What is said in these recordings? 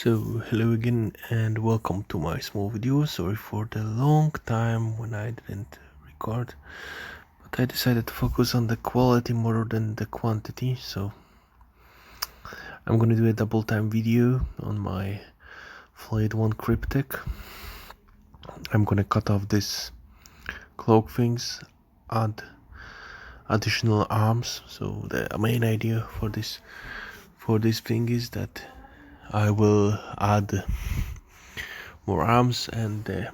So hello again and welcome to my small video. Sorry for the long time when I didn't record, but I decided to focus on the quality more than the quantity. So I'm gonna do a double time video on my flayed one Cryptek. I'm gonna cut off this cloak things, add additional arms. So the main idea for this thing is that I will add more arms and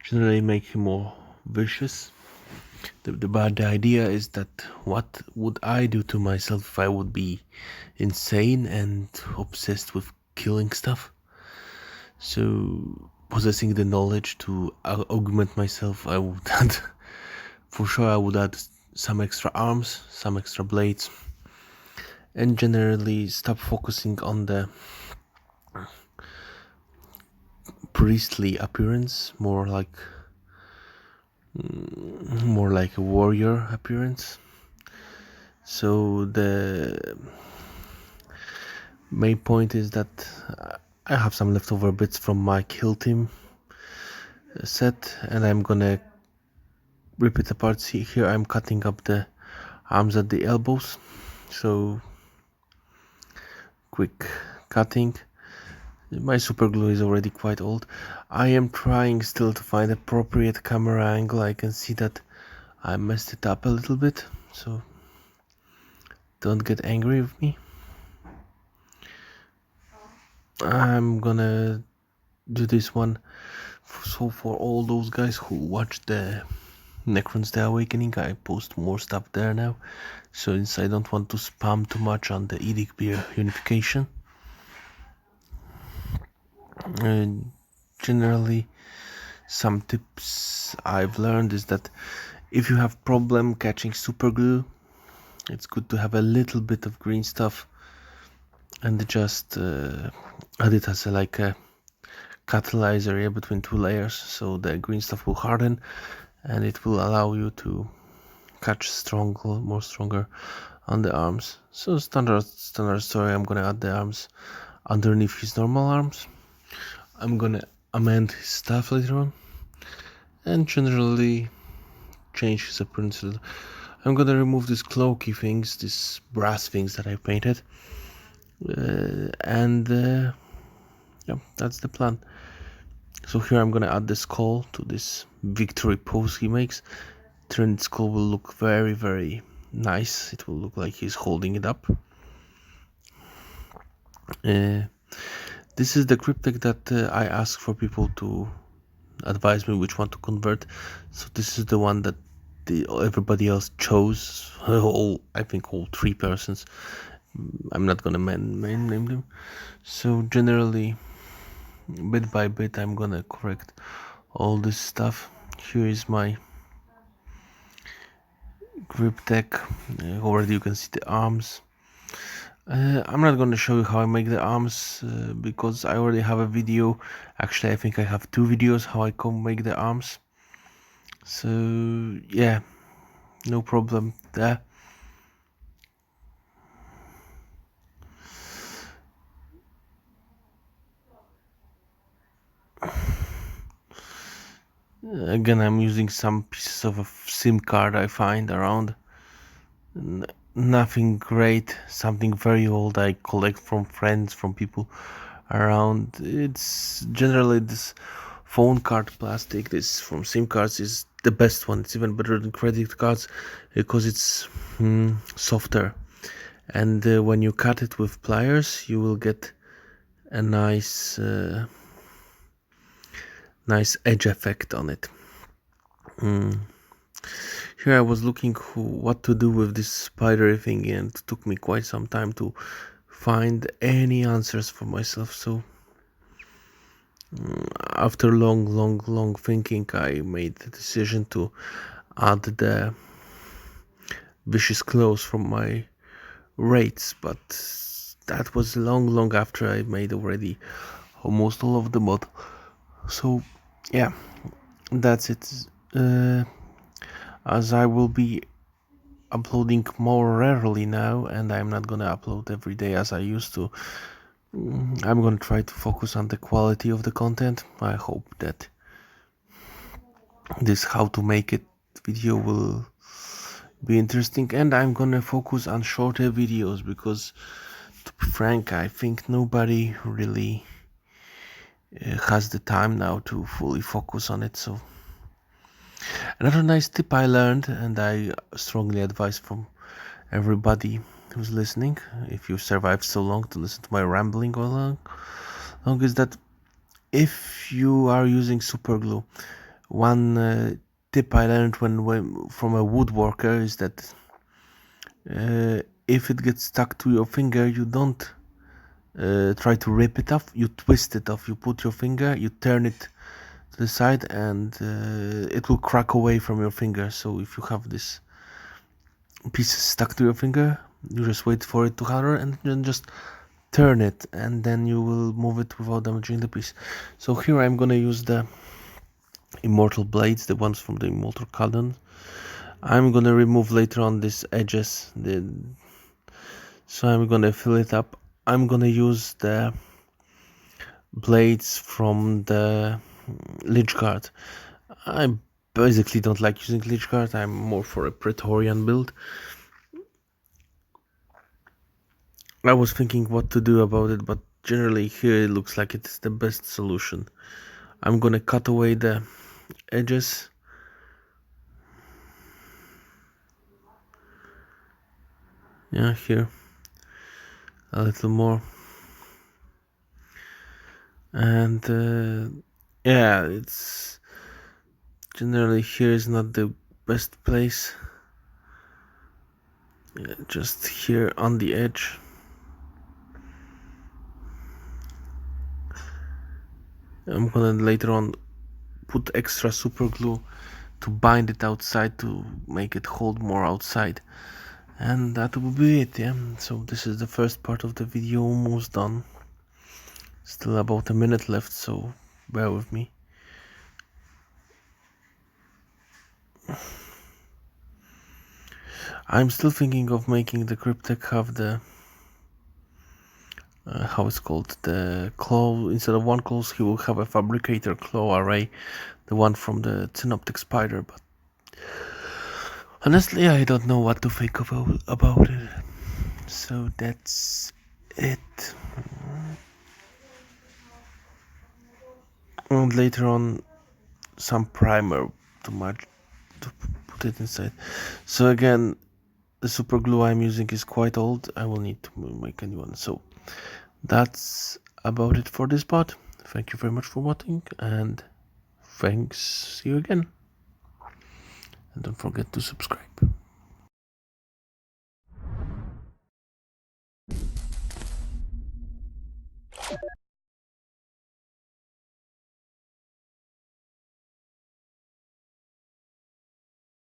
generally make him more vicious. The idea is that what would I do to myself if I would be insane and obsessed with killing stuff? So possessing the knowledge to augment myself, I would add, for sure I would add some extra arms, some extra blades, and generally stop focusing on the priestly appearance, more like a warrior appearance. So the main point is that I have some leftover bits from my kill team set, and I'm gonna rip it apart. See here, I'm cutting up the arms at the elbows, so quick cutting. My super glue is already quite old. I am trying still to find appropriate camera angle. I can see that I messed it up a little bit, so don't get angry with me. I'm gonna do this one so for all those guys who watched the Necrons The Awakening, I post more stuff there now, so since I don't want to spam too much on the Edict Beer unification. Generally, some tips I've learned is that if you have problem catching super glue, it's good to have a little bit of green stuff and just add it as like a catalyzer area between two layers, so the green stuff will harden and it will allow you to catch more stronger on the arms. So standard story, I'm gonna add the arms underneath his normal arms. I'm gonna amend his staff later on and generally change his appearance. I'm gonna remove these cloaky things, these brass things that I painted, and yeah, that's the plan. So here I'm gonna add the skull to this victory pose he makes. Turned skull will look very, very nice. It will look like he's holding it up. This is the Cryptek that I asked for people to advise me which one to convert. So this is the one that everybody else chose. I think all 3 persons. I'm not gonna name them. So generally, bit by bit, I'm gonna correct all this stuff. Here is my Cryptek. Already you can see the arms. I'm not going to show you how I make the arms because I already have a video. Actually, I think I have 2 videos how I can make the arms. So yeah, no problem there. Again, I'm using some pieces of a SIM card I find around. Nothing great, something very old I collect from friends, from people around. It's generally this phone card plastic, this from SIM cards, is the best one. It's even better than credit cards because it's softer, and when you cut it with pliers you will get a nice edge effect on it. Here I was looking what to do with this spider thing, and it took me quite some time to find any answers for myself. So after long thinking, I made the decision to add the vicious claws from my raids, but that was long after I made already almost all of the mod. So yeah, that's it. As I will be uploading more rarely now, and I'm not gonna upload every day as I used to, I'm gonna try to focus on the quality of the content. I hope that this how to make it video will be interesting, and I'm gonna focus on shorter videos because, to be frank, I think nobody really has the time now to fully focus on it. So another nice tip I learned, and I strongly advise from everybody who's listening, if you survived so long to listen to my rambling all long, is that if you are using super glue, one tip I learned when from a woodworker is that if it gets stuck to your finger, you don't try to rip it off, you twist it off. You put your finger, you turn it to the side, and it will crack away from your finger. So if you have this piece stuck to your finger, you just wait for it to harden and then just turn it, and then you will move it without damaging the piece. So here I'm gonna use the immortal blades, the ones from the immortal cauldron. I'm gonna remove later on these edges, so I'm gonna fill it up. I'm gonna use the blades from the lich guard. I basically don't like using lich guard. I'm more for a Praetorian build. I was thinking what to do about it, but generally here it looks like it's the best solution. I'm gonna cut away the edges. Yeah, here a little more, and yeah, it's generally here is not the best place. Yeah, just here on the edge. I'm gonna later on put extra super glue to bind it outside to make it hold more outside, and that will be it. Yeah, so this is the first part of the video, almost done. Still about a minute left, so bear with me. I'm still thinking of making the Cryptek have the how it's called, the claw. Instead of one claws, he will have a fabricator claw array, the one from the synoptic spider, but honestly I don't know what to think about it. So that's it. And later on some primer to put it inside. So again, the super glue I'm using is quite old. I will need to make a new one. So that's about it for this part. Thank you very much for watching, and thanks. See you again. And don't forget to subscribe.